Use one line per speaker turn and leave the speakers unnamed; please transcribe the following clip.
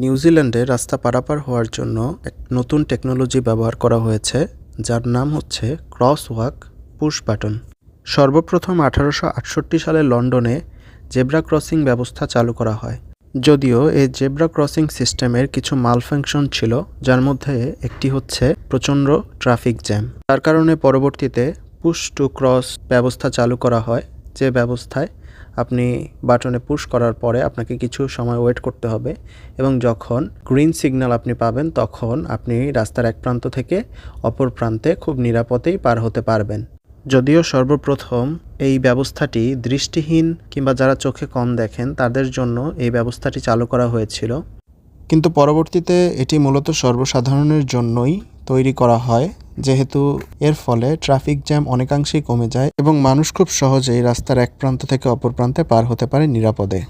নিউজিল্যান্ডে রাস্তা পারাপার হওয়ার জন্য এক নতুন টেকনোলজি ব্যবহার করা হয়েছে, যার নাম হচ্ছে ক্রসওয়াক পুশ বাটন। সর্বপ্রথম 1868 সালে লন্ডনে জেব্রা ক্রসিং ব্যবস্থা চালু করা হয়। যদিও এই জেব্রা ক্রসিং সিস্টেমের কিছু মালফাংশন ছিল, যার মধ্যে একটি হচ্ছে প্রচণ্ড ট্রাফিক জ্যাম। তার কারণে পরবর্তীতে পুশ টু ক্রস ব্যবস্থা চালু করা হয়, যে ব্যবস্থায় আপনি বাটনে পুশ করার পরে আপনাকে কিছু সময় ওয়েট করতে হবে এবং যখন গ্রিন সিগন্যাল আপনি পাবেন তখন আপনি রাস্তার এক প্রান্ত থেকে অপর প্রান্তে খুব নিরাপদেই পার হতে পারবেন। যদিও সর্বপ্রথম এই ব্যবস্থাটি দৃষ্টিহীন কিংবা যারা চোখে কম দেখেন তাদের জন্য এই ব্যবস্থাটি চালু করা হয়েছিল, কিন্তু পরবর্তীতে এটি মূলত সর্বসাধারণের জন্যই তৈরি করা হয়, যেহেতু এর ফলে ট্রাফিক জ্যাম অনেকাংশেই কমে যায় এবং মানুষ খুব সহজেই রাস্তার এক প্রান্ত থেকে অপর প্রান্তে পার হতে পারে নিরাপদে।